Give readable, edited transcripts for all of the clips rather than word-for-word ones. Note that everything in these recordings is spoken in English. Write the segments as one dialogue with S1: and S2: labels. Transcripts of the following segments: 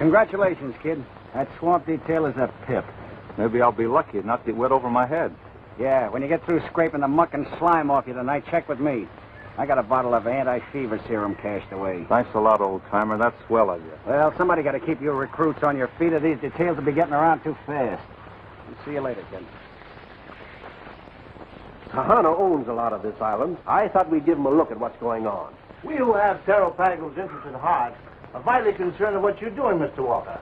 S1: Congratulations, kid. That swamp detail is a pip.
S2: Maybe I'll be lucky and not get wet over my head.
S1: Yeah, when you get through scraping the muck and slime off you tonight, check with me. I got a bottle of anti-fever serum cached away.
S2: Thanks a lot, old-timer. That's swell of you.
S1: Well, somebody got to keep you recruits on your feet, or these details will be getting around too fast. See you later, kid.
S3: Kahana owns a lot of this island. I thought we'd give him a look at what's going on.
S4: We who have Terrell Pagel's interest at heart are vitally concerned with what you're doing, Mr. Walker.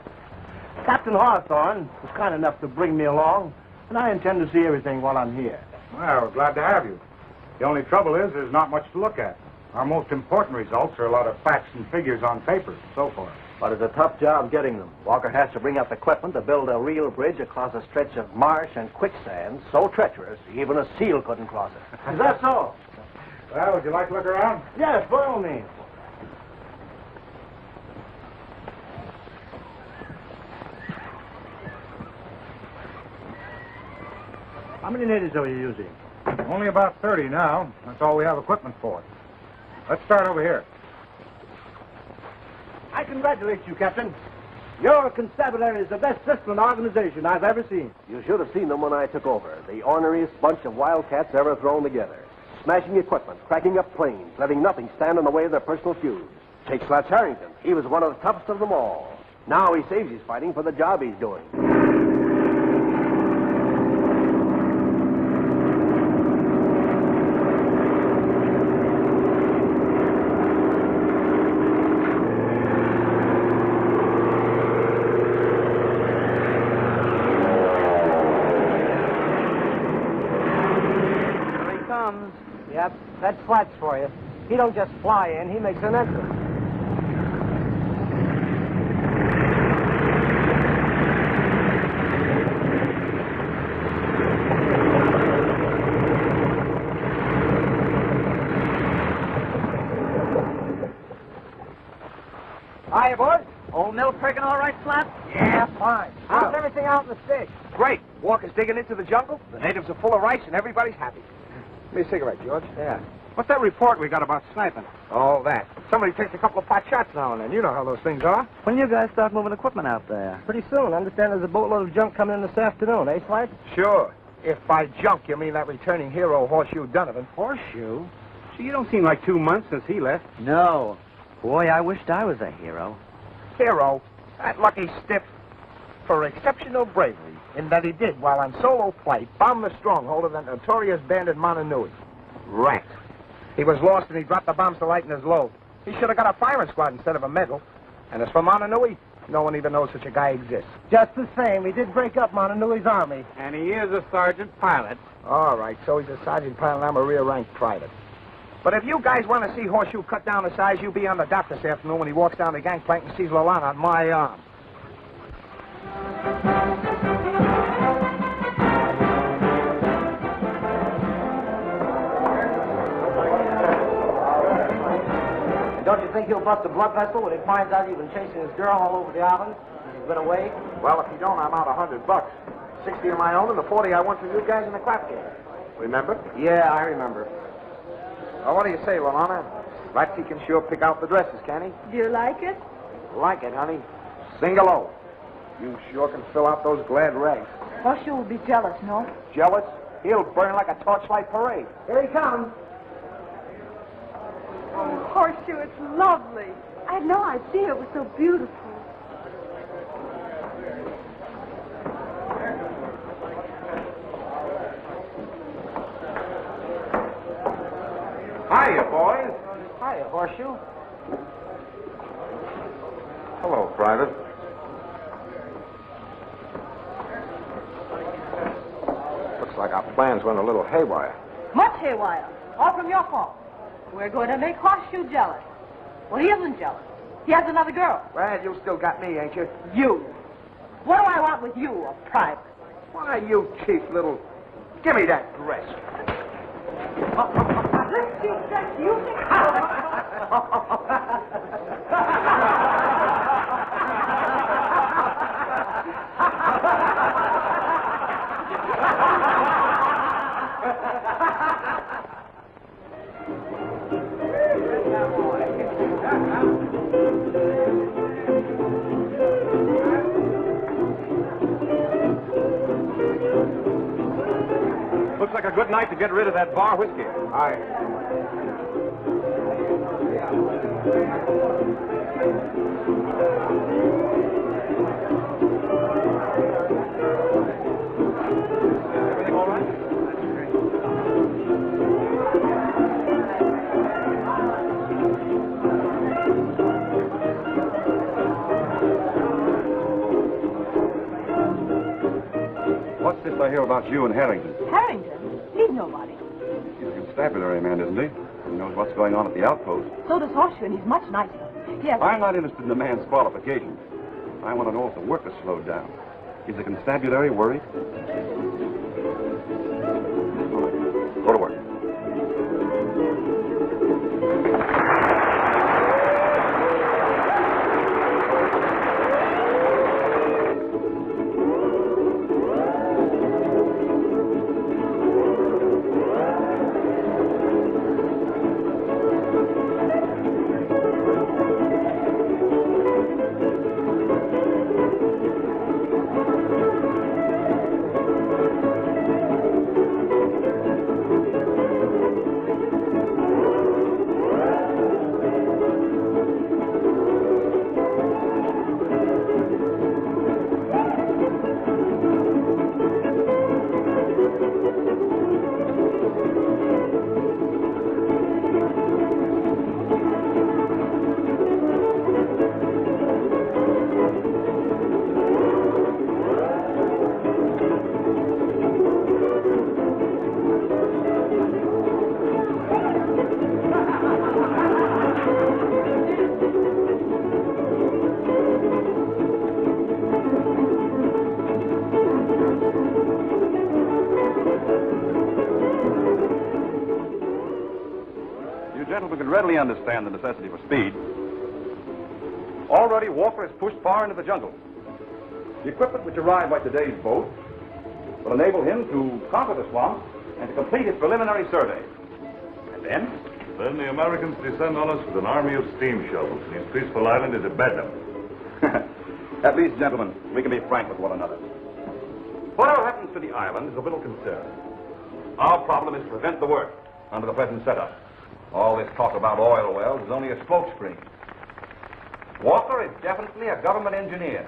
S4: Captain Hawthorne was kind enough to bring me along, and I intend to see everything while I'm here.
S5: Well, we're glad to have you. The only trouble is there's not much to look at. Our most important results are a lot of facts and figures on paper so far.
S3: But it's a tough job getting them. Walker has to bring up equipment to build a real bridge across a stretch of marsh and quicksand so treacherous even a seal couldn't cross it.
S4: Is that so?
S5: Well, would you like to look around?
S4: Yes, by all means. How many natives are you using?
S5: Only about 30 now. That's all we have equipment for. Let's start over here.
S4: I congratulate you, Captain. Your constabulary is the best disciplined organization I've ever seen.
S3: You should have seen them when I took over. The orneriest bunch of wildcats ever thrown together. Smashing equipment, cracking up planes, letting nothing stand in the way of their personal feuds. Take Slatch Harrington. He was one of the toughest of them all. Now he saves his fighting for the job he's doing.
S1: Yep, that's Flats for you. He don't just fly in, he makes an entrance. Hiya, boys. Old mill pricking all right, Flats? Yeah, fine. How's everything out in the sticks?
S4: Great. Walker's digging into the jungle. The natives are full of rice, and everybody's happy.
S5: Give me a cigarette, George.
S1: Yeah.
S5: What's that report we got about sniping?
S4: Oh, that. Somebody takes a couple of pot shots now and then. You know how those things are.
S1: When you guys start moving equipment out there?
S4: Pretty soon. Understand there's a boatload of junk coming in this afternoon, eh, Slight? Sure. If by junk you mean that returning hero, Horseshoe Donovan.
S5: Horseshoe? Gee, you don't seem like 2 months since he left.
S1: No. Boy, I wished I was a hero.
S4: Hero? That lucky stiff. For exceptional bravery in that he did, while on solo flight, bomb the stronghold of that notorious bandit Montanui. Rat. He was lost and he dropped the bombs to lighten his load. He should have got a firing squad instead of a medal. And as for Montanui, no one even knows such a guy exists.
S1: Just the same, he did break up Montanui's army.
S5: And he is a sergeant pilot.
S4: All right, so he's a sergeant pilot and I'm a rear-rank private. But if you guys want to see Horseshoe cut down to size, you be on the dock this afternoon when he walks down the gangplank and sees Lalana on my arm.
S1: Don't you think he'll bust a blood vessel when he finds out you've been chasing his girl all over the island? He's been away?
S4: Well, if you don't, I'm out $100. 60 of my own and the 40 I won from you guys in the crap game. Remember?
S1: Yeah, I remember.
S4: Well, what do you say, Lalana? Ratsy can sure pick out the dresses, can he?
S6: Do you like it?
S4: Like it, honey. Sing-a-lo. You sure can fill out those glad rags.
S6: Horseshoe will be jealous, no?
S4: Jealous? He'll burn like a torchlight parade.
S1: Here he comes.
S6: Oh, Horseshoe, it's lovely. I had no idea it was so beautiful.
S4: Hiya, boys.
S1: Hiya, Horseshoe.
S2: Hello, Private.
S4: Looks like our plans went a little haywire.
S6: Much haywire. All from your fault. We're going to make Horseshoe jealous. Well, he isn't jealous. He has another girl.
S4: Well, you still got me, ain't you?
S6: You. What do I want with you, a private?
S4: Why, you cheap little... Give me that dress.
S6: Let's see that you
S2: a good night to get rid of that bar whiskey.
S5: Aye.
S2: Everything all right?
S7: What's this I hear about you and Harrington?
S6: Harrington? He's nobody.
S7: He's a constabulary man, isn't he? He knows what's going on at the outpost.
S6: So does Horseshoe, and he's much nicer. Yes.
S7: I'm not interested in the man's qualifications. I want to know if the work has slowed down. Is the constabulary worried? Go to work. We can readily understand the necessity for speed. Already, Walker has pushed far into the jungle. The equipment which arrived by today's boat will enable him to conquer the swamp and to complete his preliminary survey. And then?
S8: Then the Americans descend on us with an army of steam shovels, and his peaceful island is a bedlam.
S7: At least, gentlemen, we can be frank with one another. Whatever happens to the island is of little concern. Our problem is to prevent the work under the present setup. All this talk about oil wells is only a smokescreen. Walker is definitely a government engineer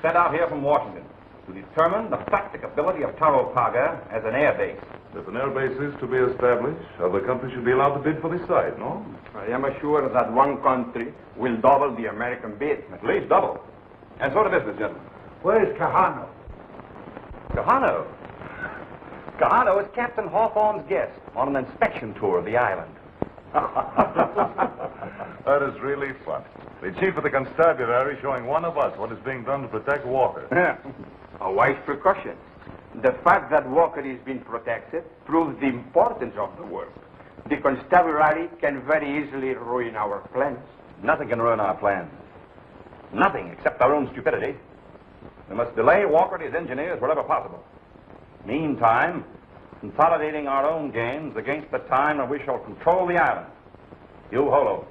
S7: sent out here from Washington to determine the practicability of Taropaga as an air base.
S8: If an air base is to be established, other countries should be allowed to bid for the site, no?
S9: I am assured that one country will double the American bid.
S7: At least double. And so to business, gentlemen.
S5: Where's Kahano?
S7: Kahano? Kahano is Captain Hawthorne's guest on an inspection tour of the island.
S8: That is really fun. The chief of the constabulary showing one of us what is being done to protect Walker.
S9: A wise precaution. The fact that Walker is being protected proves the importance of the work. The constabulary can very easily ruin our plans.
S7: Nothing can ruin our plans. Nothing except our own stupidity. We must delay Walker and his engineers wherever possible. Meantime, consolidating our own gains against the time when we shall control the island. You, Holo,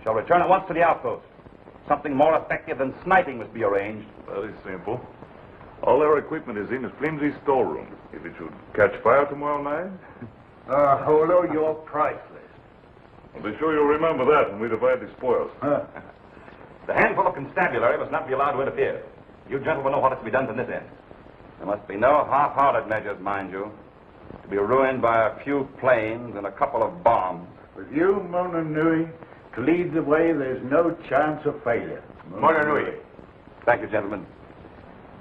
S7: shall return at once to the outpost. Something more effective than sniping must be arranged.
S8: Very simple. All our equipment is in a flimsy storeroom. If it should catch fire tomorrow night...
S5: Holo, you're priceless.
S8: I'll be sure you'll remember that when we divide the spoils.
S7: The handful of constabulary must not be allowed to interfere. You gentlemen know what is to be done from this end. There must be no half-hearted measures, mind you, to be ruined by a few planes and a couple of bombs.
S5: With you, Mona Nui, to lead the way, there's no chance of failure.
S9: Mona Nui.
S7: Thank you, gentlemen.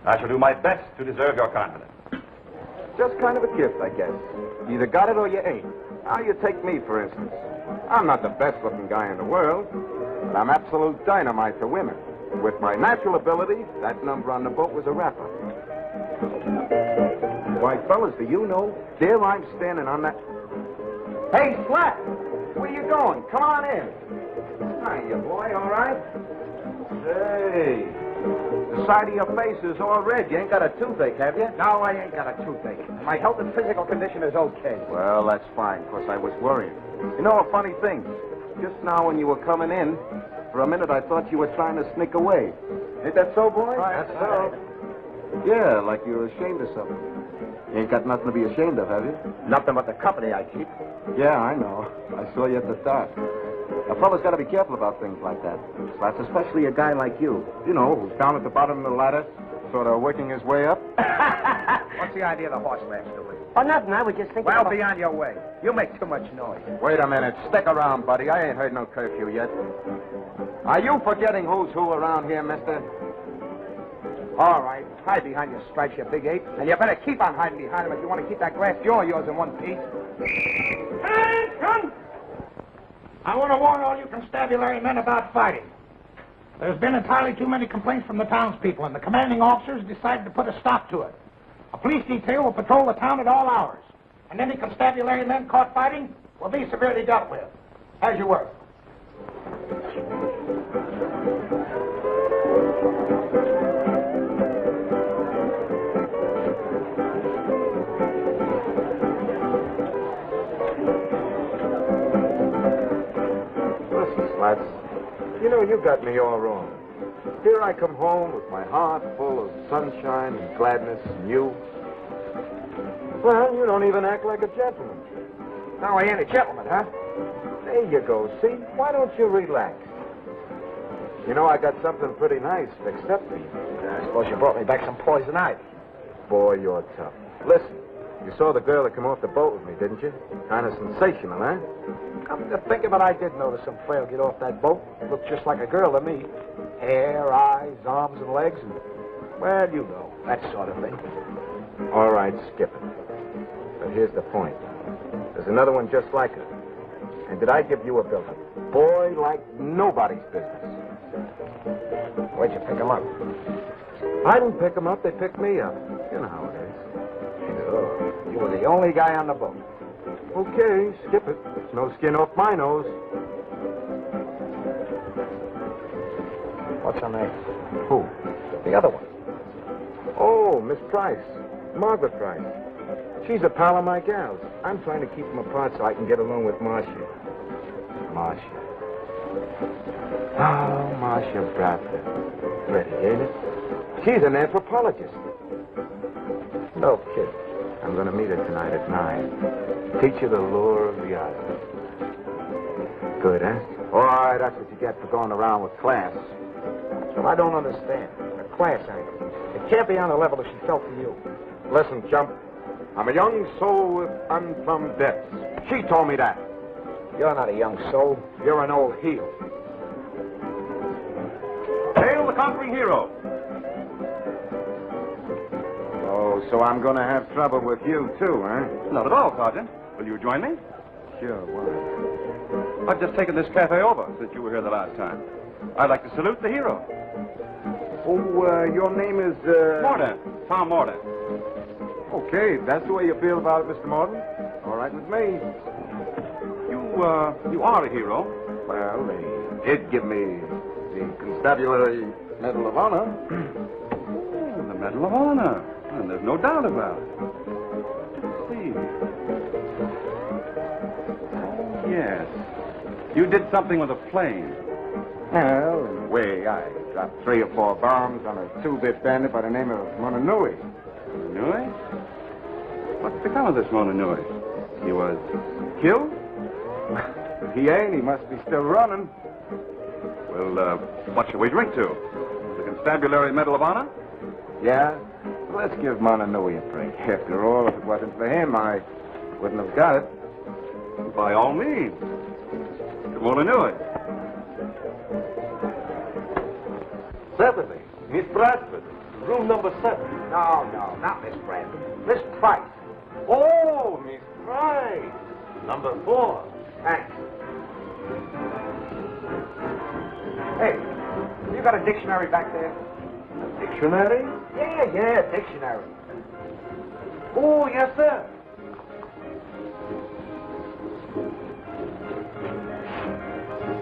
S7: I shall do my best to deserve your confidence.
S2: Just kind of a gift, I guess. You either got it or you ain't. Now, you take me, for instance. I'm not the best-looking guy in the world, but I'm absolute dynamite to women. With my natural ability, that number on the boat was a wrapper. Why, fellas, do you know? There I'm standing on that... Hey, Slack! Where you going? Come on in. Hiya, boy, all right? Hey, the side of your face is all red. You ain't got a toothache, have you?
S4: No, I ain't got a toothache. My health and physical condition is okay.
S2: Well, that's fine, because I was worried. You know, a funny thing. Just now when you were coming in, for a minute I thought you were trying to sneak away. Ain't that so, boy?
S4: That's so.
S2: Yeah, like you're ashamed of something. You ain't got nothing to be ashamed of, have you?
S4: Nothing but the company I keep.
S2: Yeah, I know. I saw you at the dock. A fella's got to be careful about things like that. Slats, especially a guy like you. You know, who's down at the bottom of the ladder, sort of working his way up.
S4: What's the idea of the horse ranch, Louis?
S10: Oh, nothing. I was just thinking
S4: Well,
S10: about...
S4: be on your way. You make too much noise.
S2: Wait a minute. Stick around, buddy. I ain't heard no curfew yet. Are you forgetting who's who around here, mister?
S4: All right. Hide behind your stripes, you big ape. And you better keep on hiding behind them if you want to keep that glass jaw of yours in one piece.
S11: Attention! I want to warn all you constabulary men about fighting. There's been entirely too many complaints from the townspeople, and the commanding officers decided to put a stop to it. A police detail will patrol the town at all hours, and any constabulary men caught fighting will be severely dealt with. As you were.
S2: Slats, you know, you got me all wrong. Here I come home with my heart full of sunshine and gladness and you. Well, you don't even act like a gentleman.
S4: Now I ain't a gentleman, huh?
S2: There you go, see? Why don't you relax? You know, I got something pretty nice fixed up for you.
S4: I suppose you brought me back some poison ivy.
S2: Boy, you're tough. Listen, you saw the girl that came off the boat with me, didn't you? Kind of sensational, huh?
S4: Come to think of it, I did notice some frail get off that boat. Looked just like a girl to me. Hair, eyes, arms, and legs, and, well, you know, that sort of thing.
S2: All right, skip it. But here's the point. There's another one just like her. And did I give you a build-up? Boy, like nobody's business.
S4: Where'd you pick him up?
S2: I didn't pick them up. They picked me up. You know how it is.
S4: Sure. You were the only guy on the boat.
S2: Okay, skip it. It's no skin off my nose.
S4: What's her name?
S2: Who?
S4: The other one.
S2: Oh, Miss Price. Margaret Price. She's a pal of my gal's. I'm trying to keep them apart so I can get along with Marcia. Marcia. Oh, Marcia Bradford. Pretty, ain't it? She's an anthropologist.
S4: No kidding.
S2: I'm going to meet her tonight at 9. Teach her the lure of the island. Good, huh? All right, that's what you get for going around with class.
S4: So I don't understand. The class angle. It can't be on the level that she felt for you.
S2: Listen, chump. I'm a young soul with unplumbed depths. She told me that.
S4: You're not a young soul.
S2: You're an old heel.
S7: Hail the conquering hero.
S2: Oh, so I'm going to have trouble with you, too, huh?
S7: Not at all, Sergeant. Will you join me?
S2: Sure, why?
S7: I've just taken this cafe over since you were here the last time. I'd like to salute the hero.
S2: Oh, your name is,
S7: Mordaunt. Tom Mordaunt.
S2: Okay, that's the way you feel about it, Mr. Morton. All right with me.
S7: You are a hero.
S2: Well, they did give me the Constabulary Medal of Honor.
S7: Oh, the Medal of Honor. And there's no doubt about it. Let's see. Oh, yes. You did something with a plane.
S2: Well, in a way, I dropped 3 or 4 bombs on a 2-bit bandit by the name of Mononui.
S7: Mononui? What's become of this Mononui? He was killed?
S2: If he ain't, he must be still running.
S7: Well, what shall we drink to? The Constabulary Medal of Honor?
S2: Yeah? Let's give Mononui a break. After all, if it wasn't for him, I wouldn't have got it.
S7: By all means. To Mononui.
S3: Certainly. Miss Bradford, room number 7.
S4: No, not Miss Bradford. Miss Price.
S3: Oh, Miss Price. Number 4.
S4: Thanks. Hey, you got a dictionary back there?
S3: A dictionary?
S4: Yeah, dictionary.
S3: Oh, yes, sir.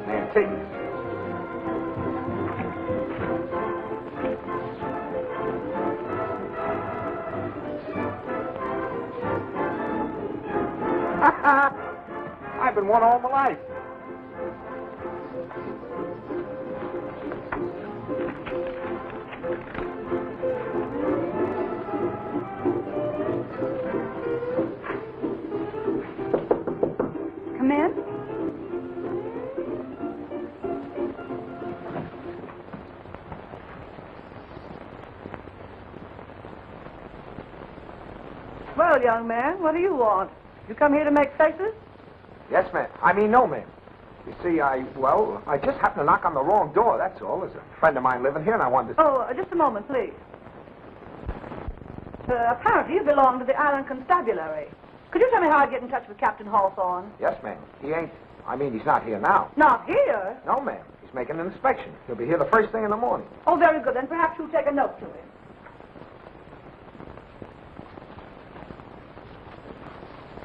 S4: Antique. I've been one all my life.
S6: Well, young man, what do you want? You come here to make faces?
S4: Yes, ma'am. No, ma'am. You see, I just happened to knock on the wrong door, that's all. There's a friend of mine living here, and I wanted to...
S6: Oh, just a moment, please. Apparently you belong to the Island Constabulary. Could you tell me how I get in touch with Captain Hawthorne?
S4: Yes, ma'am. He ain't... he's not here now.
S6: Not here?
S4: No, ma'am. He's making an inspection. He'll be here the first thing in the morning.
S6: Oh, very good. Then perhaps you'll take a note to him.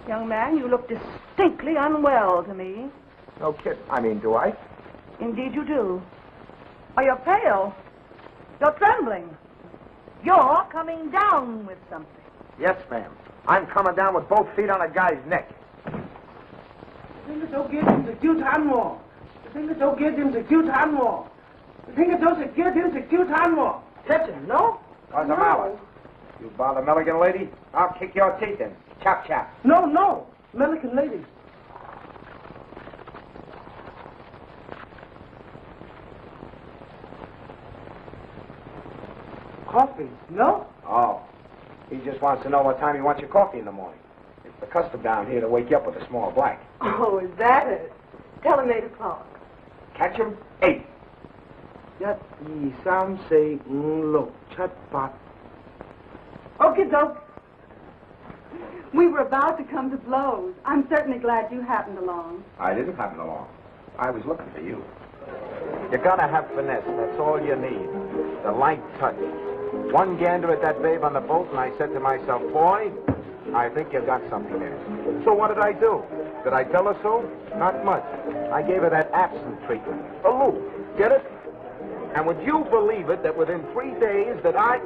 S6: Young man, you look distinctly unwell to me.
S4: No kidding. Do I?
S6: Indeed you do. Oh, you're pale. You're trembling. You're coming down with something.
S4: Yes, ma'am. I'm coming down with both feet on a guy's neck.
S11: Catch him, no?
S4: What's the matter? You bother Milligan lady? I'll kick your teeth in. Chop, chop.
S11: No. American lady. Coffee, no?
S4: Oh. He just wants to know what time you want your coffee in the morning. It's the custom down here to wake you up with a small black.
S6: Oh, is that it? Tell him 8 o'clock.
S4: Catch him? 8.
S11: Yat, yi, sam, say, lo, chat, pat. Okay, doke.
S10: We were about to come to blows. I'm certainly glad you happened along.
S2: I didn't happen along. I was looking for you.
S4: You gotta have finesse. That's all you need. The light touch. One gander at that babe on the boat, and I said to myself, boy, I think you've got something there. So what did I do? Did I tell her so? Not much. I gave her that absent treatment. Aloof. Get it? And would you believe it that within 3 days that I...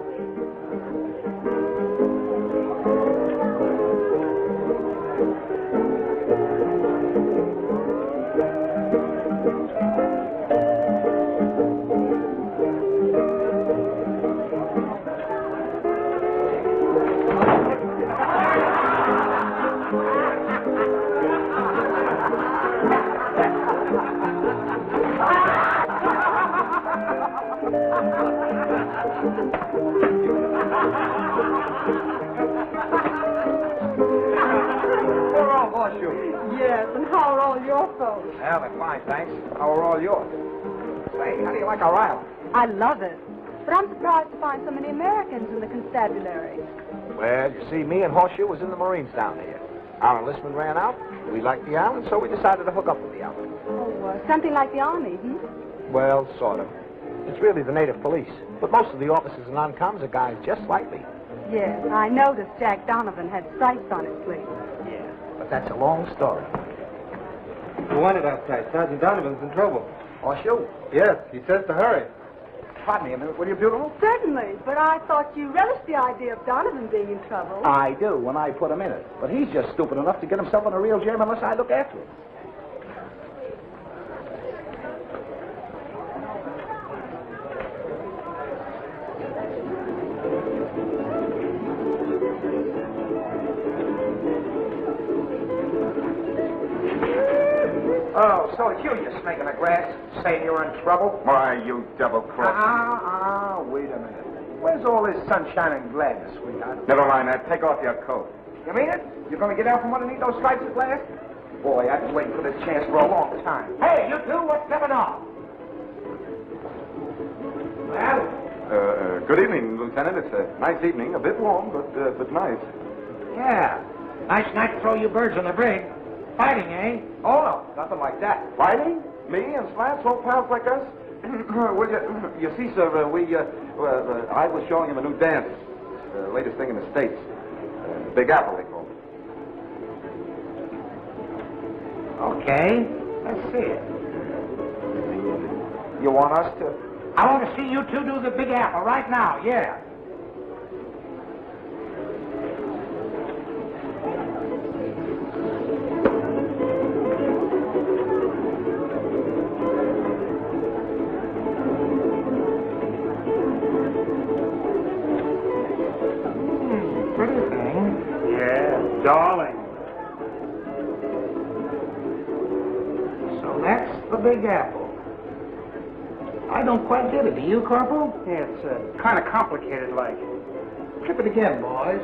S10: Yes, and how are all your folks?
S4: Well, they're fine, thanks. How are all yours? Say, how do you like our island?
S10: I love it. But I'm surprised to find so many Americans in the constabulary.
S4: Well, you see, me and Horseshoe was in the Marines down here. Our enlistment ran out. We liked the island, so we decided to hook up with the island.
S10: Oh, something like the Army,
S4: Well, sort of. It's really the native police. But most of the officers and non-coms are guys just like me.
S10: Yes, I noticed Jack Donovan had stripes on his sleeve.
S4: Yeah, but that's a long story.
S2: Who wanted outside? Sergeant Donovan's in trouble.
S4: Horseshoe?
S2: Yes, he says to hurry.
S4: Pardon me a minute, will you, beautiful?
S10: Certainly, but I thought you relished the idea of Donovan being in trouble.
S3: I do, when I put him in it. But he's just stupid enough to get himself in a real jam unless I look after him.
S4: Oh, so it's you, you snake in the grass, saying you're in trouble?
S2: Why, you double-crossed.
S4: Wait a minute. Where's all this sunshine and gladness, sweetheart?
S2: Never mind that. Take off your coat.
S4: You mean it? You're going to get out from underneath those stripes at last? Boy, I've been waiting for this chance for a long time.
S11: Hey, you two, what's going on? Well?
S7: Good evening, Lieutenant. It's a nice evening. A bit warm, but nice.
S11: Yeah. Nice night to throw you birds on the brig. Fighting, eh?
S4: Oh, no, nothing like that.
S7: Fighting? Me and Slats, old pals like us? Well, you see, sir, I was showing him a new dance. The latest thing in the States. The Big Apple, they call it.
S11: Okay. Let's see it.
S4: You want us to?
S11: I want to see you two do the Big Apple right now, yeah.
S4: Darling.
S11: So that's the Big Apple. I don't quite get it. Do you, Corporal?
S4: Yeah, it's kind of complicated, like.
S11: Trip it again, boys.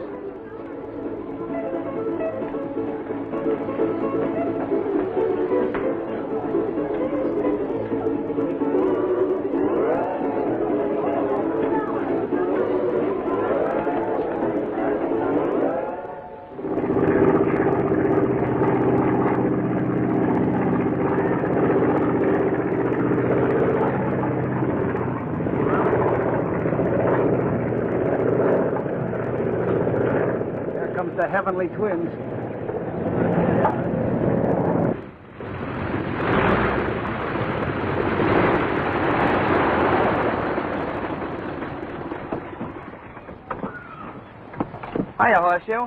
S1: The heavenly twins.
S12: Hiya, Horseshoe.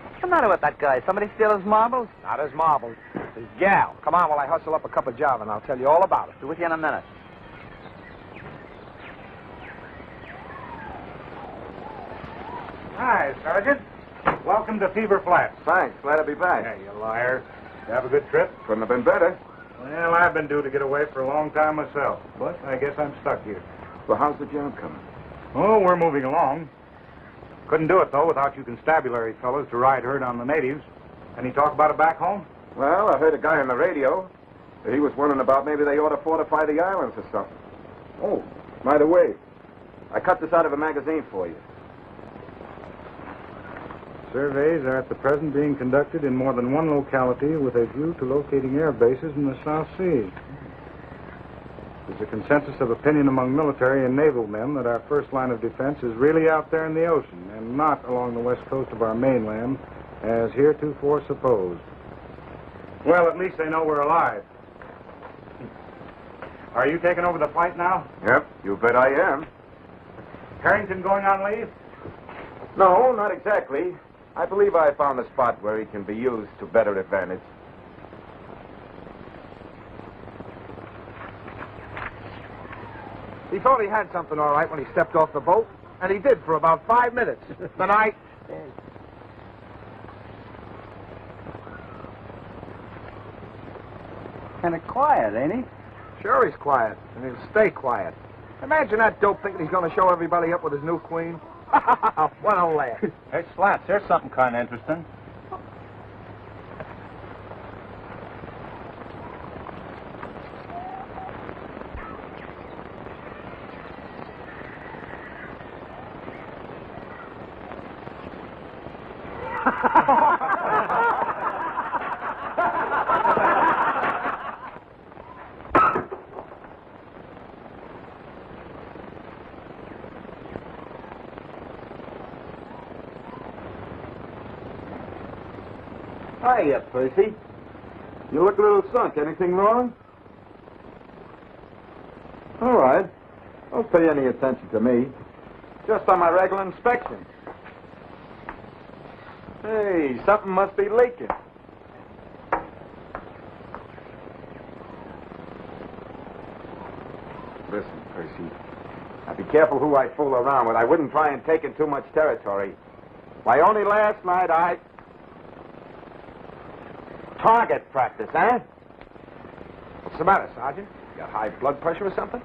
S12: What's the matter with that guy? Somebody steal his marbles?
S4: Not his marbles. His gal. Come on while I hustle up a cup of java, and I'll tell you all about it.
S12: Be with you in a minute.
S5: Hi, Sergeant. Welcome to Fever Flats.
S2: Thanks. Glad to be back.
S5: Hey, you liar. You have a good trip?
S2: Couldn't have been better.
S5: Well, I've been due to get away for a long time myself, but I guess I'm stuck here.
S2: Well, how's the job coming?
S5: Oh, we're moving along. Couldn't do it, though, without you constabulary fellows to ride herd on the natives. Any talk about it back home?
S2: Well, I heard a guy on the radio. He was wondering about maybe they ought to fortify the islands or something. Oh, by the way, I cut this out of a magazine for you.
S5: Surveys are at the present being conducted in more than one locality with a view to locating air bases in the South Sea. There's a consensus of opinion among military and naval men that our first line of defense is really out there in the ocean and not along the west coast of our mainland, as heretofore supposed. Well, at least they know we're alive. Are you taking over the fight now?
S2: Yep, you bet I am.
S5: Harrington going on leave?
S2: No, not exactly. I believe I found a spot where he can be used to better advantage.
S4: He thought he had something all right when he stepped off the boat, and he did for about 5 minutes. Then
S1: Kind of quiet, ain't he?
S4: Sure he's quiet, and he'll stay quiet. Imagine that dope thinking he's going to show everybody up with his new queen. What a laugh.
S1: Hey, Slats, there's something kind of interesting.
S2: Hiya, Percy. You look a little sunk. Anything wrong? All right. Don't pay any attention to me. Just on my regular inspection. Hey, something must be leaking. Listen, Percy. Now be careful who I fool around with. I wouldn't try and take in too much territory. Why, only last night I... Target practice, eh?
S4: What's the matter, Sergeant? You got high blood pressure or something?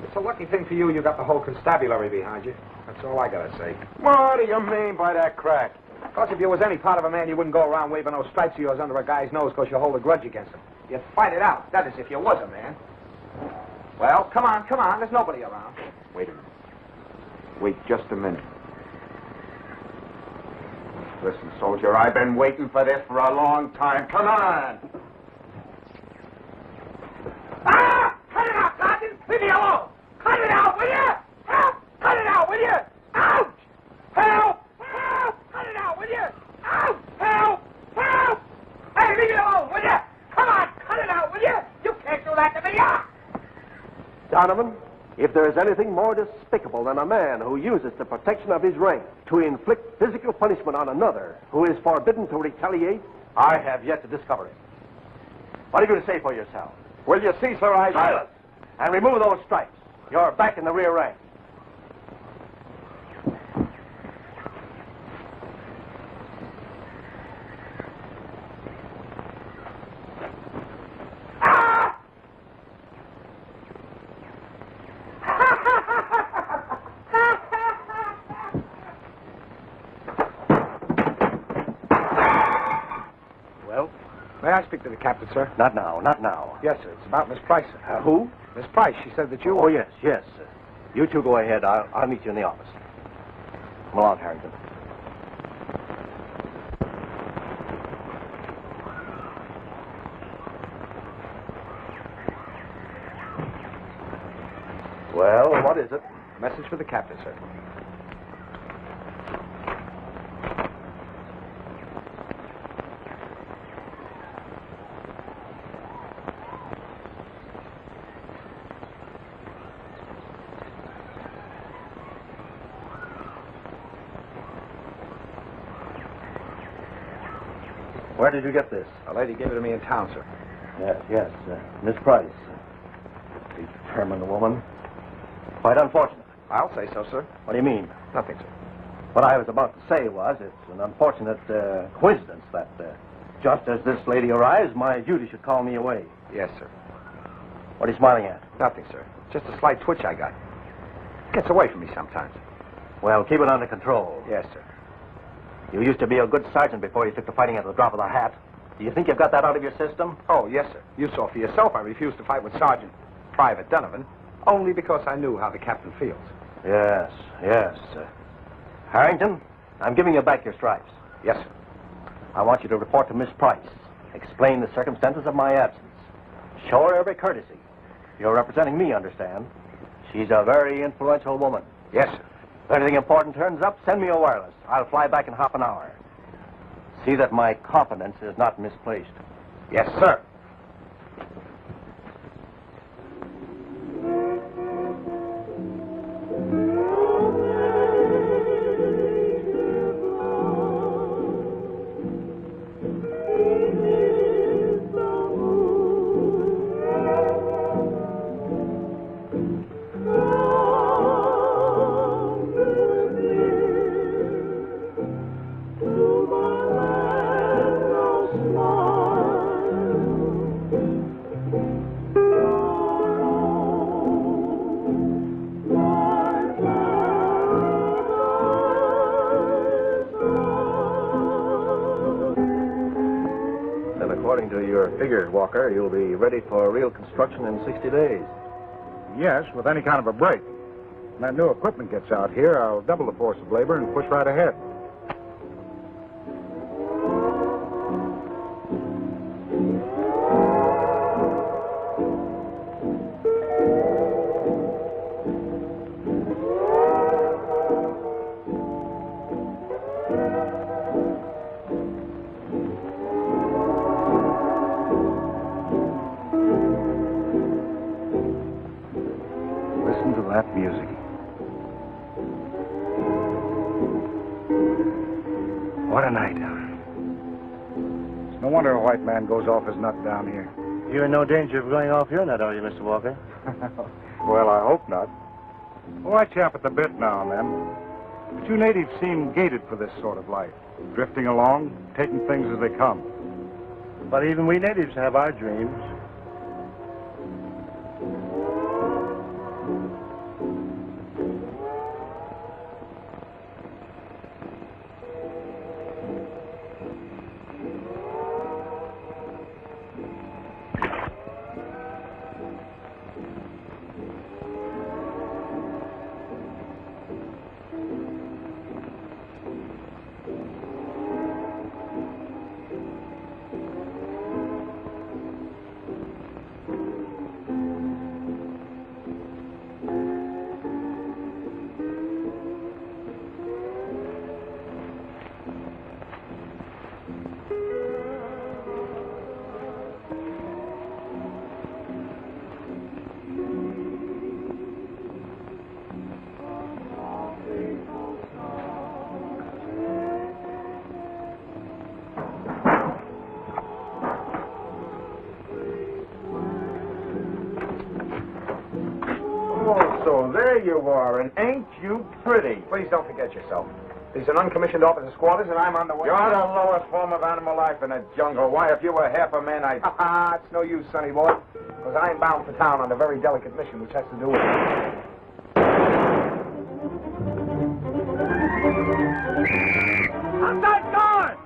S4: It's a lucky thing for you got the whole constabulary behind you. That's all I gotta say.
S2: What do you mean by that crack?
S4: Because if you was any part of a man, you wouldn't go around waving those stripes of yours under a guy's nose because you hold a grudge against him. You'd fight it out. That is, if you was a man. Well, come on. There's nobody around.
S2: Wait a minute. Wait just a minute. Listen, soldier, I've been waiting for this for a long time. Come on!
S11: Ah! Cut it out, Sergeant! Leave me alone! Cut it out, will you? Help! Cut it out, will you? Ouch! Help! Help! Cut it out, will you? Ouch! Help! Help! Hey, leave me alone, will you? Come on, cut it out, will you? You can't do that to me! Ah!
S3: Donovan, if there is anything more despicable than a man who uses the protection of his rank to inflict physical punishment on another who is forbidden to retaliate, I have yet to discover it. What are you to say for yourself? Will you cease or I... Silence! And remove those stripes. You're back in the rear rank.
S4: I speak to the captain, sir?
S3: Not now, not now.
S4: Yes, sir. It's about Miss Price, sir.
S3: Who?
S4: Miss Price. She said that you...
S3: Oh, yes, yes. You two go ahead. I'll meet you in the office. Come along, Harrington. Well, what is it?
S4: Message for the captain, sir.
S3: Where did you get this?
S4: A lady gave it to me in town, sir.
S3: Yes. Miss Price. Determined woman. Quite unfortunate.
S4: I'll say so, sir.
S3: What do you mean?
S4: Nothing, sir.
S3: What I was about to say was it's an unfortunate coincidence that just as this lady arrives, my duty should call me away.
S4: Yes, sir.
S3: What are you smiling at?
S4: Nothing, sir. Just a slight twitch I got. Gets away from me sometimes.
S3: Well, keep it under control.
S4: Yes, sir.
S3: You used to be a good sergeant before you took to fighting at the drop of the hat. Do you think you've got that out of your system?
S4: Oh, yes, sir. You saw for yourself I refused to fight with Sergeant Private Donovan only because I knew how the captain feels.
S3: Yes. Harrington, I'm giving you back your stripes.
S4: Yes, sir.
S3: I want you to report to Miss Price. Explain the circumstances of my absence. Show her every courtesy. You're representing me, understand? She's a very influential woman.
S4: Yes, sir.
S3: If anything important turns up, send me a wireless. I'll fly back in half an hour. See that my confidence is not misplaced.
S4: Yes, sir.
S3: According to your figures, Walker, you'll be ready for real construction in 60 days.
S5: Yes, with any kind of a break. When that new equipment gets out here, I'll double the force of labor and push right ahead. That music. What a night. It's no wonder a white man goes off his nut down here.
S3: You're in no danger of going off your nut, are you, Mr. Walker?
S5: Well, I hope not. Oh, I chap at the bit now and then. But you natives seem gated for this sort of life. Drifting along, taking things as they come.
S3: But even we natives have our dreams.
S4: So there you are, and ain't you pretty? Please don't forget yourself. These are uncommissioned officers' quarters, and I'm on the way.
S2: You're the lowest form of animal life in the jungle. Why, if you were half a man, I'd...
S4: It's no use, sonny boy, because I'm bound for town on a very delicate mission, which has to do with...
S11: Outside guard!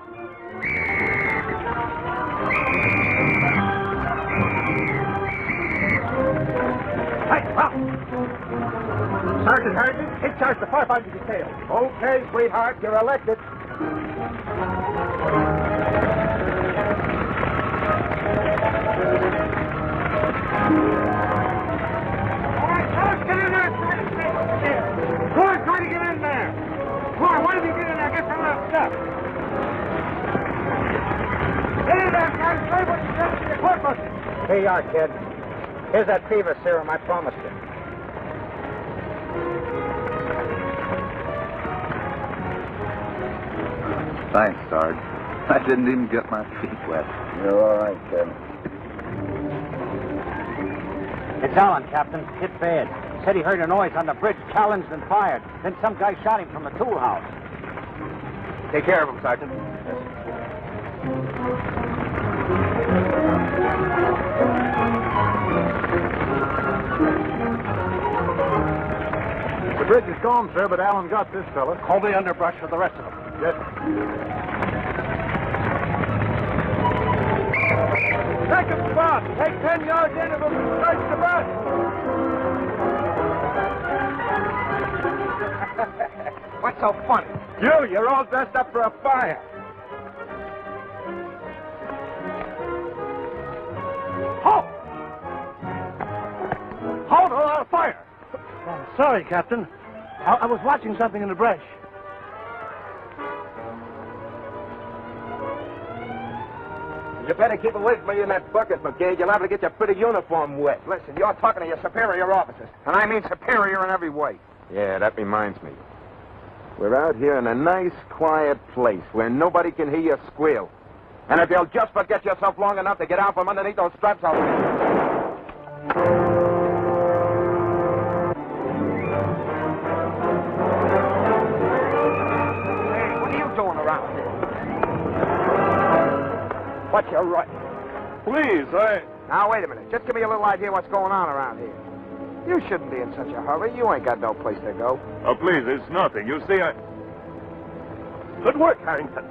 S4: Sergeant Harrington, take charge of the firefighting detail. Okay, sweetheart, you're elected. All right, fellas, get in there. Go on, try to get in there. Come on, one of you get in there, get some of that stuff. Get in there, guys. Play what you got to your purpose.
S11: Here you are, kid. Here's that fever serum I promised you.
S13: Thanks, Sarge. I didn't even get my feet wet.
S1: You're all right, kid. It's Allen, Captain. Hit bad. Said he heard a noise on the bridge, challenged and fired. Then some guy shot him from the tool house.
S3: Take care of him, Sergeant.
S5: The bridge is gone, sir, but Allen got this fella.
S3: Hold the underbrush for the rest of them.
S5: Yes.
S4: Second spot. Take 10 yards into them and search the bus. What's so funny? You're all dressed up for a fire. Halt! Halt or I'll fire.
S3: Sorry, Captain. I was watching something in the brush.
S4: You better keep away from me in that bucket, McGee. You'll have to get your pretty uniform wet. Listen, you're talking to your superior officers, and I mean superior in every way.
S2: Yeah, that reminds me. We're out here in a nice, quiet place where nobody can hear you squeal.
S4: And if you'll just forget yourself long enough to get out from underneath those straps, I'll... Hey, what are you doing around here? What's your right?
S8: Please,
S4: Now, wait a minute. Just give me a little idea what's going on around here. You shouldn't be in such a hurry. You ain't got no place to go.
S8: Oh, please, it's nothing. You see,
S3: Good work, Harrington.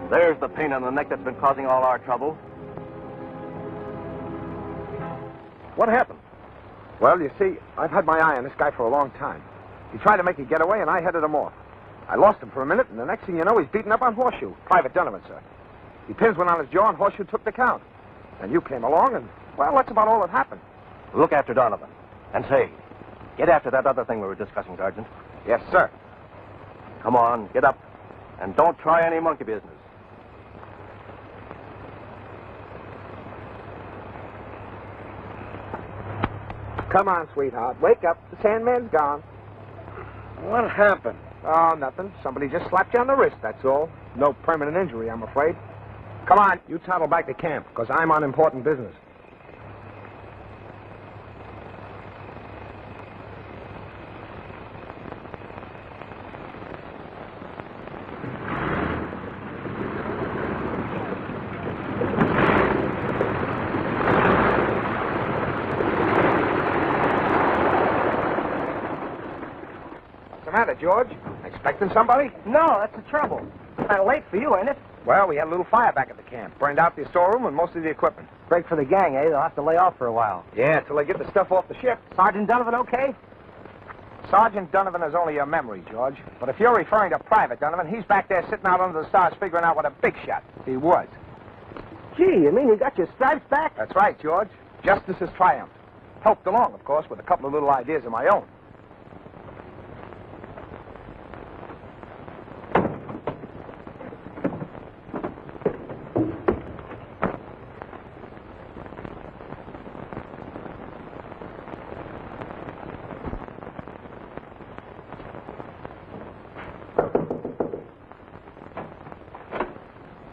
S3: There's the pain on the neck that's been causing all our trouble. What happened?
S4: Well, you see, I've had my eye on this guy for a long time. He tried to make a getaway, and I headed him off. I lost him for a minute, and the next thing you know, he's beaten up on Horseshoe. Private Donovan, sir. He pins went on his jaw, and Horseshoe took the count. And you came along, and, well, that's about all that happened.
S3: Look after Donovan. And say, get after that other thing we were discussing, Sergeant.
S4: Yes, sir.
S3: Come on, get up. And don't try any monkey business.
S4: Come on, sweetheart. Wake up. The Sandman's gone.
S3: What happened?
S4: Oh, nothing. Somebody just slapped you on the wrist, that's all. No permanent injury, I'm afraid. Come on, you toddle back to camp, because I'm on important business. What's the matter, George? Expecting somebody?
S12: No, that's the trouble. Kind of late for you, ain't it?
S4: Well, we had a little fire back at the camp. Burned out the storeroom and most of the equipment.
S12: Break for the gang, eh? They'll have to lay off for a while.
S4: Yeah, till they get the stuff off the ship.
S12: Sergeant Donovan okay?
S4: Sergeant Donovan is only your memory, George. But if you're referring to Private Donovan, he's back there sitting out under the stars figuring out what a big shot he was.
S12: Gee, you mean you got your stripes back?
S4: That's right, George. Justice has triumphed. Helped along, of course, with a couple of little ideas of my own.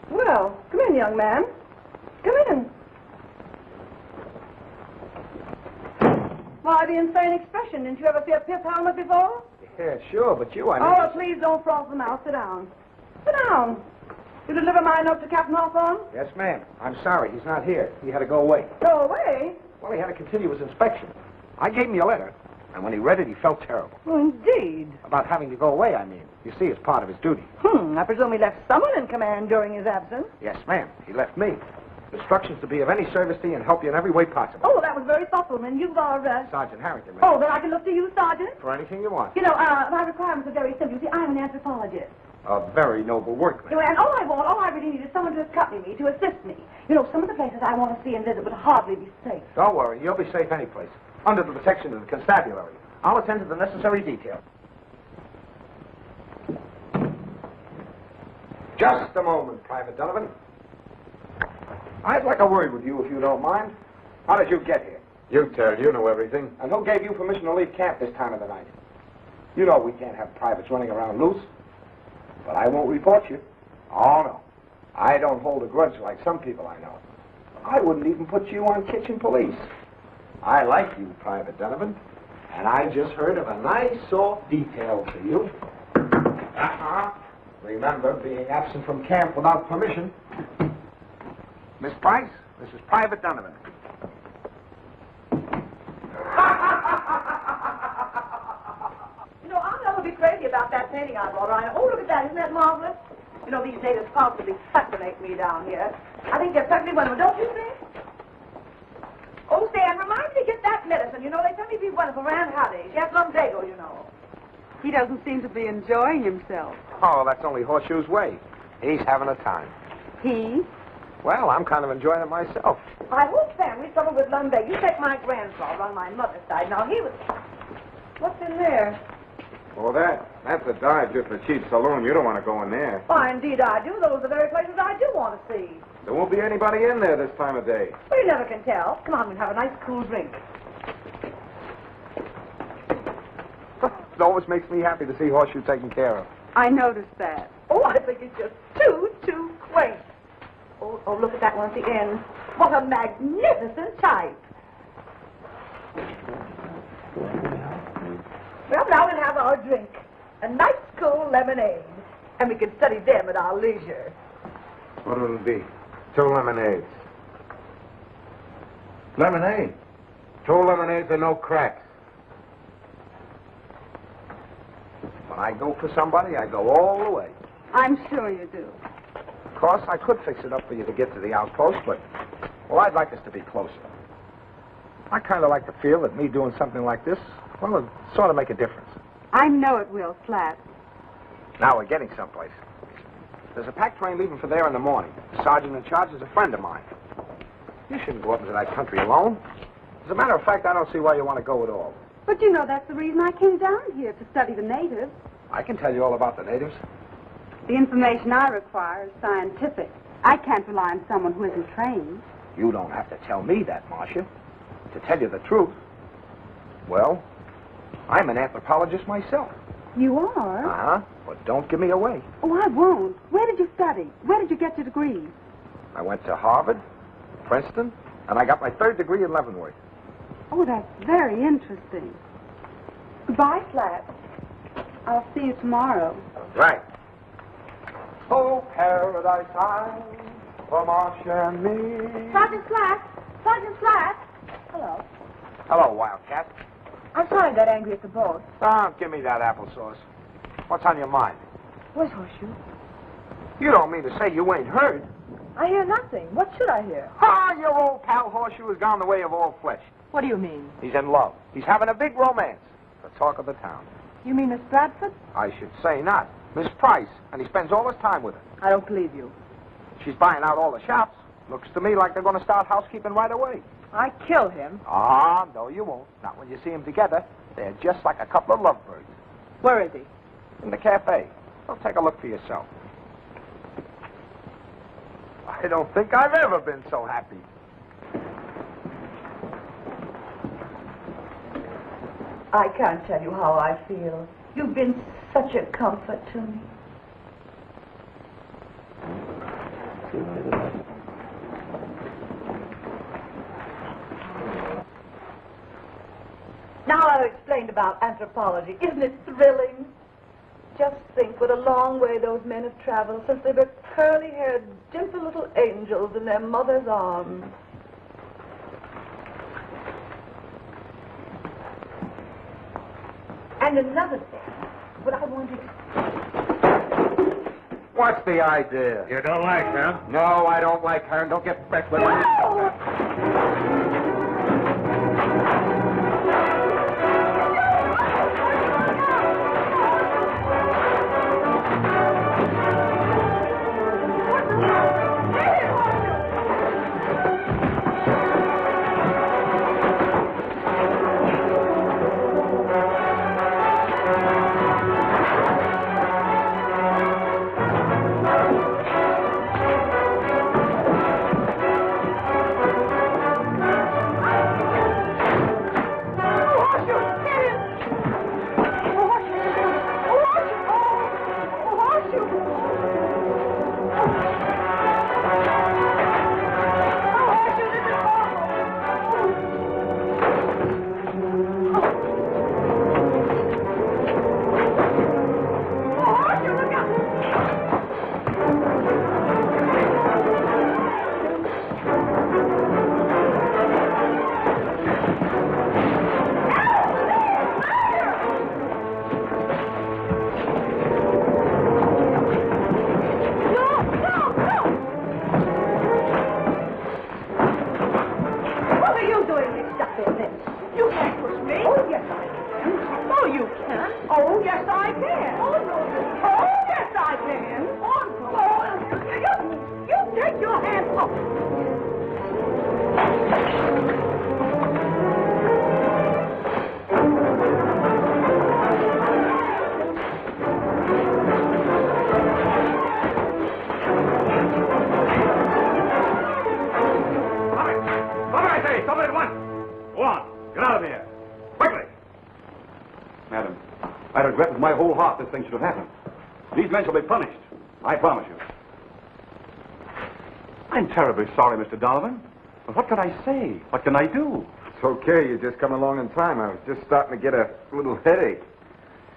S6: Well, come in, young man. Come in. Why, the insane expression. Didn't you ever see a pith helmet before?
S4: Yeah, sure, but you,
S6: Oh, please don't froth them out. Sit down. Sit down. You deliver my note to Captain Hawthorne?
S4: Yes, ma'am. I'm sorry, he's not here. He had to go away.
S6: Go away?
S4: Well, he had a continuous inspection. I gave him your letter, and when he read it, he felt terrible.
S6: Oh, indeed.
S4: About having to go away, I mean. You see, it's part of his duty.
S6: I presume he left someone in command during his absence.
S4: Yes, ma'am. He left me. Instructions to be of any service to you and help you in every way possible.
S6: Oh, that was very thoughtful, and you are,
S4: Sergeant Harrington,
S6: Oh, then I can look to you, Sergeant.
S4: for anything you want.
S6: You know, my requirements are very simple. You see, I'm an anthropologist.
S4: A very noble workman.
S6: You know, and all I really need is someone to accompany me, to assist me. You know, some of the places I want to see and visit would hardly be safe.
S4: Don't worry, you'll be safe any place. Under the protection of the constabulary. I'll attend to the necessary details. Just a moment, Private Donovan. I'd like a word with you, if you don't mind. How did you get here?
S2: You tell. You know everything.
S4: And who gave you permission to leave camp this time of the night? You know we can't have privates running around loose. But I won't report you. Oh, no. I don't hold a grudge like some people I know. I wouldn't even put you on kitchen police. I like you, Private Donovan. And I just heard of a nice, soft detail for you. Remember, being absent from camp without permission. Miss Price, this is Private Donovan.
S6: You know, I'll never be crazy about that painting I brought around. Oh, look at that. Isn't that marvelous? You know, these natives constantly fascinate me down here. I think they're perfectly wonderful, don't you think? Oh, say, and remind me to get that medicine. You know, they tell me to be wonderful for Aunt Hattie. She has lumbago, you know.
S10: He doesn't seem to be enjoying himself.
S4: Oh, that's only Horseshoe's way. He's having a time.
S10: He?
S4: Well, I'm kind of enjoying it myself.
S6: I whole family suffer with lumbago. You take my grandfather on my mother's side. Now, he was... What's in there?
S2: Oh, that's a dive, just a cheap saloon. You don't want to go in there.
S6: Why, indeed I do. Those are the very places I do want to see.
S2: There won't be anybody in there this time of day.
S6: Well, you never can tell. Come on, we'll have a nice cool drink.
S4: It always makes me happy to see Horseshoe taken care of.
S10: I noticed that.
S6: Oh, I think it's just too quaint. Oh, look at that one at the end. What a magnificent type. Well, now we'll have our drink. A nice cool lemonade. And we can study them at our leisure.
S2: What will it be? 2 lemonades.
S5: Lemonade.
S2: 2 lemonades and no cracks.
S4: When I go for somebody, I go all the way.
S10: I'm sure you do.
S4: Of course, I could fix it up for you to get to the outpost, but, well, I'd like us to be closer. I kind of like to feel that me doing something like this, well, it sort of make a difference.
S10: I know it will, Slat.
S4: Now we're getting someplace. There's a pack train leaving for there in the morning. The sergeant in charge is a friend of mine. You shouldn't go up into that country alone. As a matter of fact, I don't see why you want to go at all.
S10: But you know that's the reason I came down here, to study the natives.
S4: I can tell you all about the natives.
S10: The information I require is scientific. I can't rely on someone who isn't trained.
S4: You don't have to tell me that, Marcia. To tell you the truth, well, I'm an anthropologist myself.
S10: You are?
S4: Uh-huh. But don't give me away.
S10: Oh, I won't. Where did you study? Where did you get your degree?
S4: I went to Harvard, Princeton, and I got my 3rd degree in Leavenworth.
S10: Oh, that's very interesting. Goodbye, Slat. I'll see you tomorrow.
S4: Right. Oh, paradise island for Marcia and me.
S6: Sergeant Slack! Sergeant Slack! Hello.
S4: Hello, Wildcat.
S6: I'm sorry I got angry at the boat.
S4: Ah, give me that applesauce. What's on your mind?
S6: Where's Horseshoe?
S4: You don't mean to say you ain't heard?
S6: I hear nothing. What should I hear?
S4: Ah, your old pal Horseshoe has gone the way of all flesh.
S6: What do you mean?
S4: He's in love. He's having a big romance. The talk of the town.
S6: You mean Miss Bradford?
S4: I should say not. Miss Price, and he spends all his time with her.
S6: I don't believe you.
S4: She's buying out all the shops. Looks to me like they're going to start housekeeping right away.
S6: I kill him.
S4: Ah, no, you won't. Not when you see them together. They're just like a couple of lovebirds.
S6: Where is he?
S4: In the cafe. Well, take a look for yourself. I don't think I've ever been so happy.
S6: I can't tell you how I feel. You've been such a comfort to me. Now I've explained about anthropology. Isn't it thrilling? Just think what a long way those men have traveled since they were curly-haired, gentle little angels in their mother's arms. And another thing, what I wanted...
S2: What's the idea?
S4: You don't like her?
S2: No, I don't like her, and don't get back with me.
S7: I regret with my whole heart this thing should have happened. These men shall be punished. I promise you. I'm terribly sorry, Mr. Donovan. But what can I say? What can I do?
S2: It's okay. You just come along in time. I was just starting to get a little headache.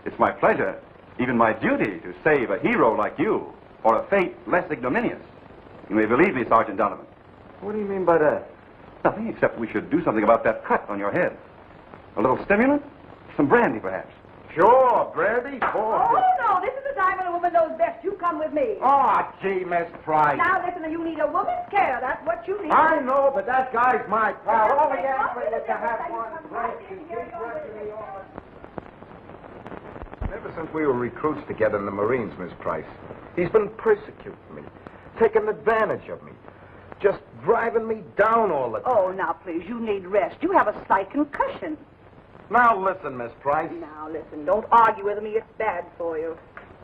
S7: It's my pleasure, even my duty, to save a hero like you, or a fate less ignominious. You may believe me, Sergeant Donovan.
S2: What do you mean by that?
S7: Nothing except we should do something about that cut on your head. A little stimulant? Some brandy, perhaps.
S2: Sure, brandy.
S6: Oh, no, this is the time when a woman knows best. You come with me.
S2: Oh, gee, Miss Price.
S6: Now, listen, you need a woman's care. That's what you need.
S2: I know, but that guy's my pal. All he asked me was to have one drink and keep working me on. Ever since we were recruits together in the Marines, Miss Price, he's been persecuting me, taking advantage of me, just driving me down all the time.
S6: Oh, now, please, you need rest. You have a slight concussion.
S2: Now, listen, Miss Price.
S6: Now, listen, don't argue with me. It's bad for you.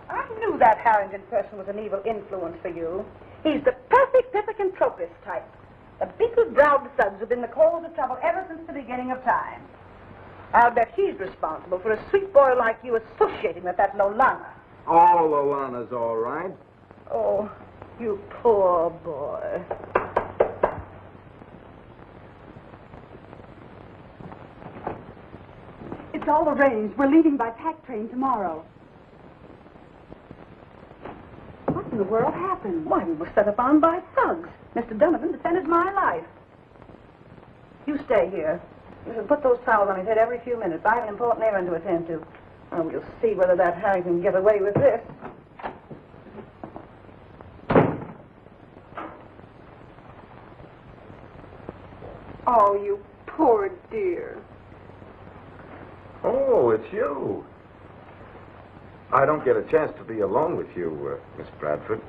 S6: I knew that Harrington person was an evil influence for you. He's the perfect pithecanthropist type. The beetle-browed thugs have been the cause of trouble ever since the beginning of time. I'll bet he's responsible for a sweet boy like you associating with that Lolana.
S2: Oh, Lolana's all right.
S6: Oh, you poor boy.
S10: It's all arranged. We're leaving by pack train tomorrow. What in the world happened?
S6: Why, we were set upon by thugs. Mr. Donovan defended my life. You stay here. You should put those towels on his head every few minutes. I have an important errand to attend to. Oh, we'll see whether that Harrington can get away with this.
S10: Oh, you poor dear.
S2: Oh, it's you. I don't get a chance to be alone with you, Miss Bradford.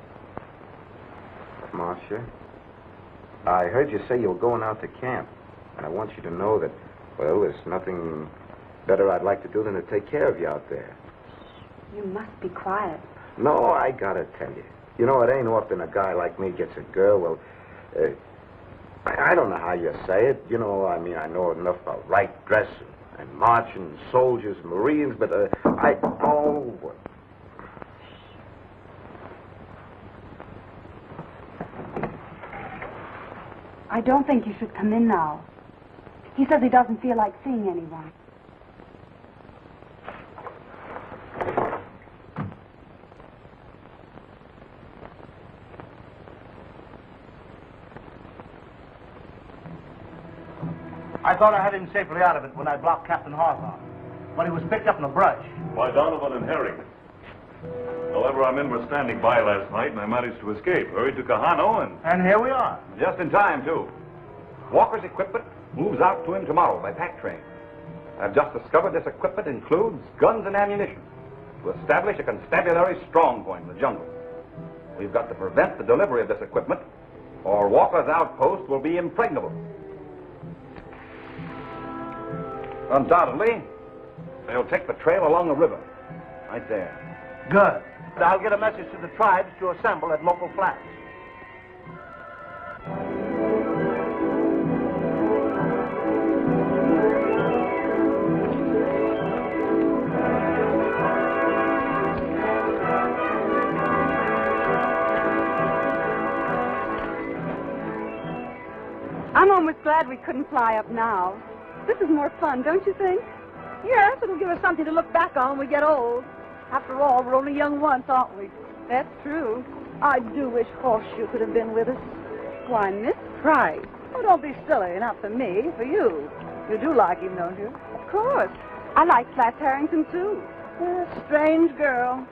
S2: Marcia, I heard you say you were going out to camp. And I want you to know that, well, there's nothing better I'd like to do than to take care of you out there.
S10: You must be quiet.
S2: No, I gotta tell you. You know, it ain't often a guy like me gets a girl. Well, I don't know how you say it. You know, I mean, I know enough about right dressing and marching, soldiers, Marines, but
S10: I don't think you should come in now. He says he doesn't feel like seeing anyone.
S4: I thought I had him safely out of it when I blocked Captain Hawthorne. But he was picked up in the brush.
S8: By Donovan and Harrington. However, our men were standing by last night, and I managed to escape. Hurried to Kahano, and...
S4: And here we are.
S7: Just in time, too. Walker's equipment moves out to him tomorrow by pack train. I've just discovered this equipment includes guns and ammunition to establish a constabulary strong point in the jungle. We've got to prevent the delivery of this equipment, or Walker's outpost will be impregnable. Undoubtedly, they'll take the trail along the river. Right there.
S12: Good. I'll get a message to the tribes to assemble at Local Flats.
S10: I'm almost glad we couldn't fly up now. This is more fun, don't you think?
S6: Yes, it'll give us something to look back on when we get old. After all, we're only young once, aren't we?
S10: That's true.
S6: I do wish Horseshoe could have been with us.
S10: Why, Miss Price.
S6: Oh, don't be silly. Not for me, for you. You do like him, don't you?
S10: Of course. I like Flats Harrington, too.
S6: Strange girl.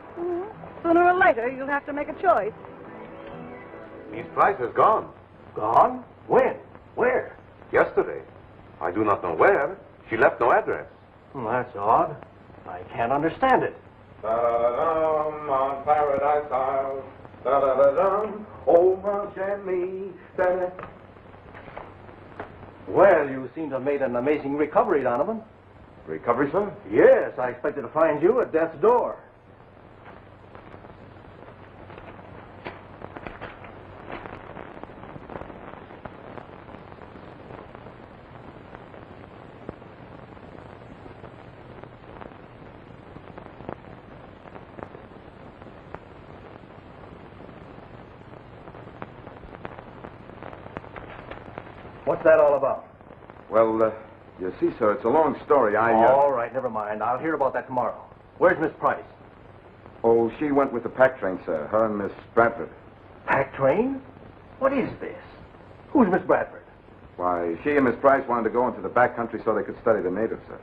S6: Sooner or later, you'll have to make a choice.
S2: Miss Price has gone.
S3: Gone? When? Where?
S2: Yesterday. I do not know where. She left no address.
S3: That's odd. I can't understand it.
S2: Da-da-dum, on Paradise Isle. Da-da-da-dum, over gently. Da-da.
S3: Well, you seem to have made an amazing recovery, Donovan.
S2: Recovery, sir?
S3: Yes, I expected to find you at death's door. What's that all about?
S2: Well, you see, sir, it's a long story.
S3: All right, never mind. I'll hear about that tomorrow. Where's Miss Price?
S2: Oh, she went with the pack train, sir. Her and Miss Bradford.
S3: Pack train? What is this? Who's Miss Bradford?
S2: Why, she and Miss Price wanted to go into the back country so they could study the natives, sir.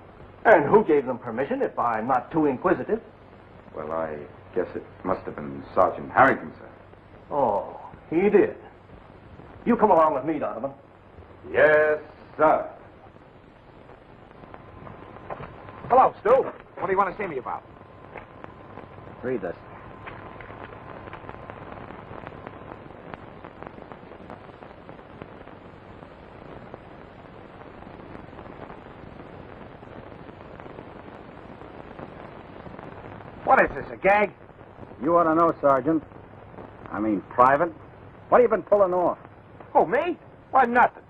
S3: And who gave them permission, if I'm not too inquisitive?
S2: Well, I guess it must have been Sergeant Harrington, sir.
S3: Oh, he did. You come along with me, Donovan.
S2: Yes, sir.
S4: Hello, Stu. What do you want to see me about?
S12: Read this.
S4: What is this, a gag?
S1: You ought to know, Sergeant. I mean, Private. What have you been pulling off?
S4: Oh, me? Why, nothing.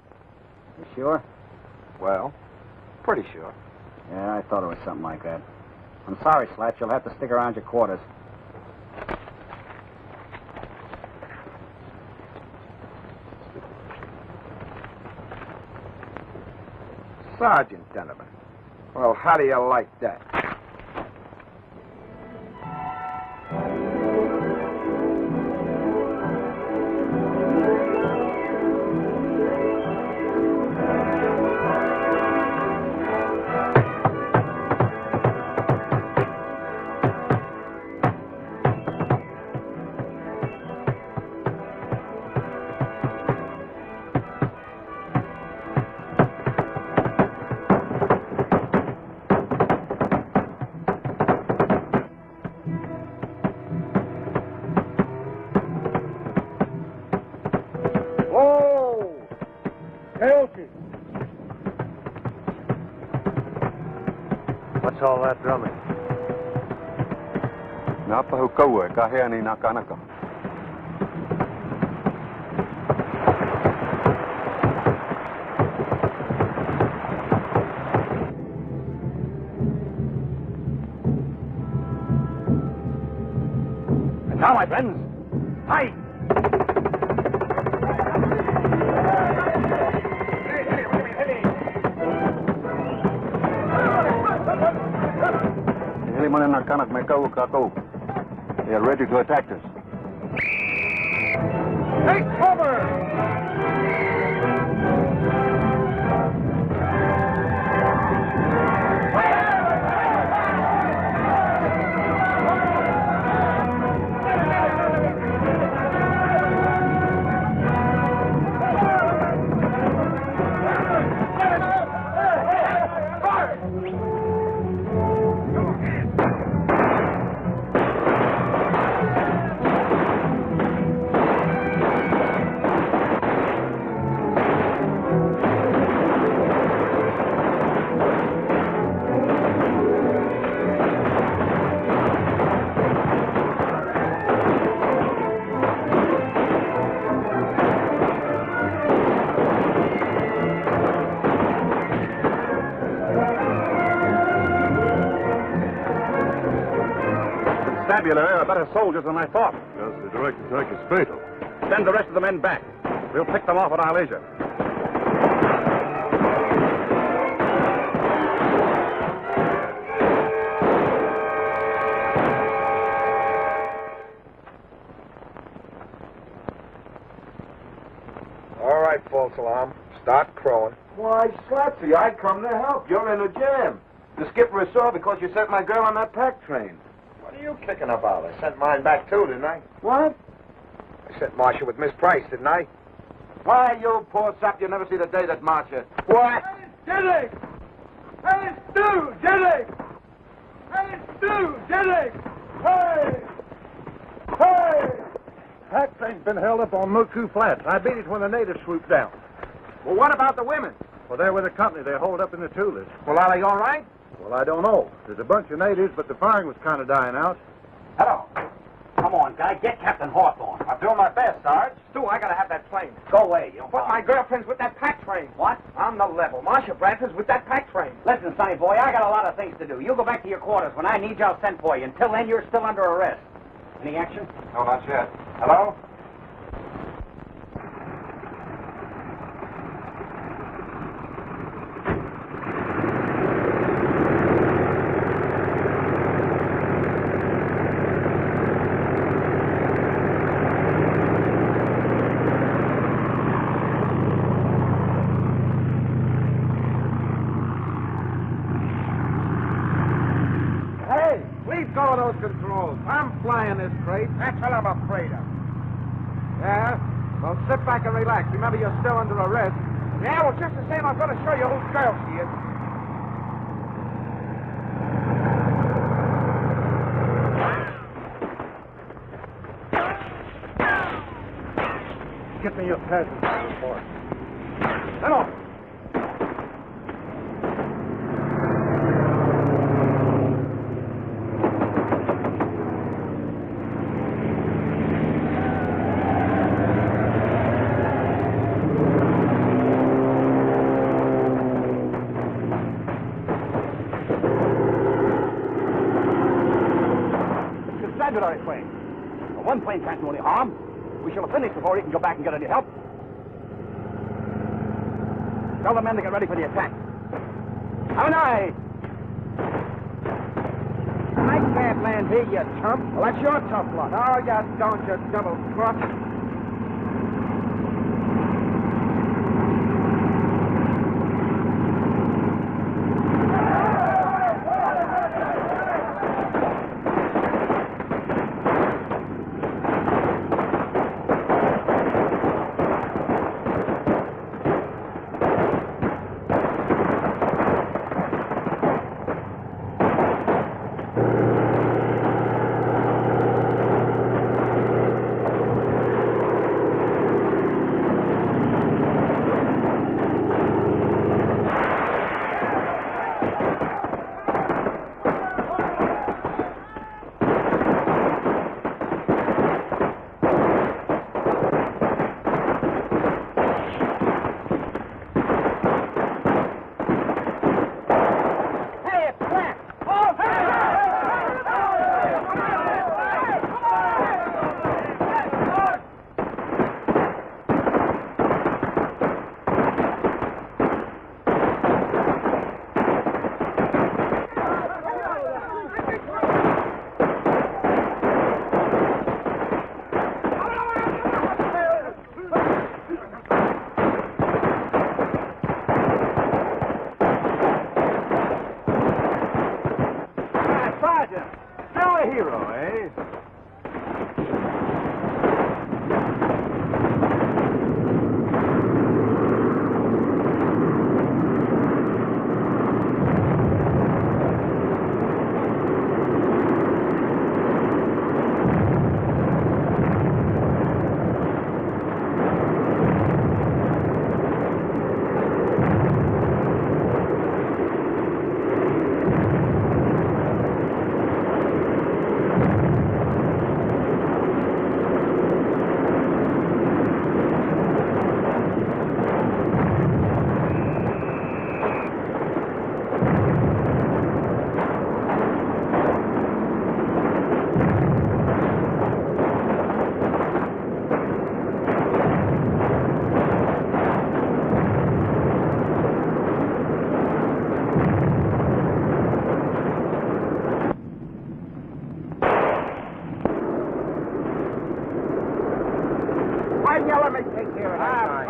S1: You sure?
S4: Well, pretty sure.
S1: Yeah, I thought it was something like that. I'm sorry, Slats. You'll have to stick around your quarters.
S4: Sergeant Donovan. Well, how do you like that?
S1: What's all that drumming?
S13: Napahukawe, kaheani nakanaka.
S3: And now, my friends, fight!
S13: They are ready to attack us.
S4: Take cover!
S7: constabulary are better soldiers than I thought.
S8: Just the direct attack is fatal.
S7: Send the rest of the men back. We'll pick them off at our leisure.
S4: All right, false alarm. Start crowing.
S2: Why, Slatsy, I come to help. You're in a jam. The skipper is sore because you sent my girl on that pack train.
S4: What are you kicking about? I sent mine back too, didn't I?
S2: What?
S4: I sent Marcia with Miss Price, didn't I?
S2: Why, you poor sap, you never see the day that Marcia.
S4: What?
S2: Jelly! Hey, Stu! Jelly! Hey, Stu! Jelly! Hey! Hey!
S5: Pack train's been held up on Moku Flats. I beat it when the natives swooped down.
S2: Well, what about the women?
S5: Well, they're with the company. They're holed up in the Tulas.
S2: Well, are they all right?
S5: Well, I don't know. There's a bunch of natives, but the firing was kind of dying out.
S1: Hello. Come on, guy. Get Captain Hawthorne. I'm doing my best, Sarge.
S4: Stu, I gotta have that plane.
S1: Go away. You don't
S4: But my girlfriend's with that pack train.
S1: What?
S4: On the level. Marcia Bradford's with that pack train.
S1: Listen, sonny boy, I got a lot of things to do. You go back to your quarters. When I need you, I'll send for you. Until then, you're still under arrest. Any action?
S2: No, not yet. Hello? Go of those controls. I'm flying this crate.
S4: That's what I'm afraid of.
S2: Yeah? Well, sit back and relax. Remember, you're still under arrest.
S4: Yeah, well, just the same, I'm gonna show you whose girl she is.
S5: Get me your passenger report.
S2: Hello.
S3: Constabulary plane. Well, one plane can't do any harm. We shall have finished before he can go back and get any help. Tell the men to get ready for the attack. Have an eye. I can't land here, you chump. Well, that's your tough luck.
S2: Oh, you don't, you double crook.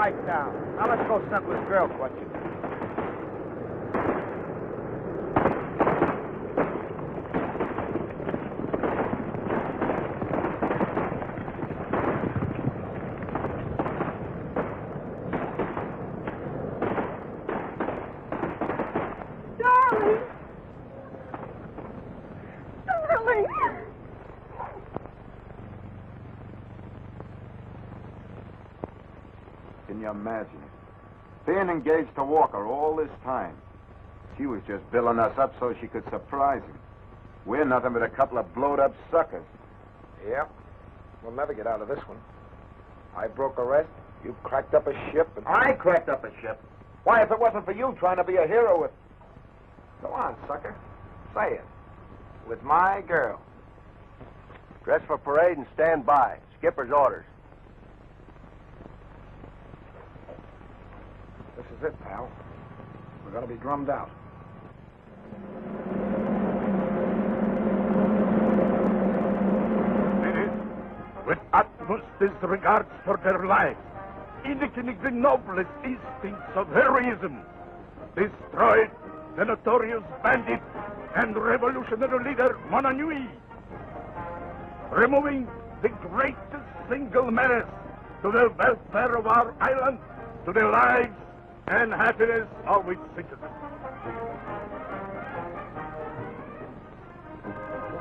S4: right down. Now let's go settle this girl question.
S10: Darling! Darling!
S2: Can you imagine? Being engaged to Walker all this time. She was just billing us up so she could surprise him. We're nothing but a couple of blowed-up suckers.
S4: Yep. We'll never get out of this one. I broke arrest. You cracked up a ship. And
S2: I cracked up a ship. Why, if it wasn't for you trying to be a hero with... Go on, sucker. Say it. With my girl.
S3: Dress for parade and stand by. Skipper's orders.
S4: this is it, pal. We're going to be drummed out.
S14: With utmost disregard for their lives, indicating the noblest instincts of heroism, destroyed the notorious bandit and revolutionary leader Monanui, removing the greatest single menace to the welfare of our island, to the lives and happiness of its citizens.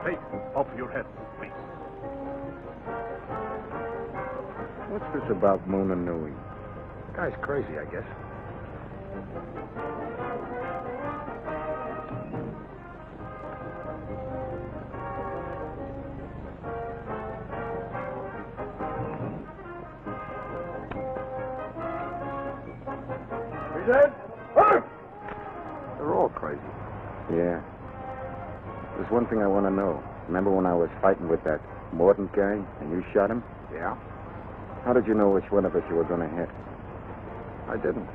S14: Take off your heads, please.
S5: What's this about Monanui?
S4: Guy's crazy, I guess.
S5: They're all crazy. Yeah. There's one thing I want to know. Remember when I was fighting with that Morton guy and you shot him?
S4: Yeah?
S5: How did you know which one of us you were going to hit?
S4: I didn't.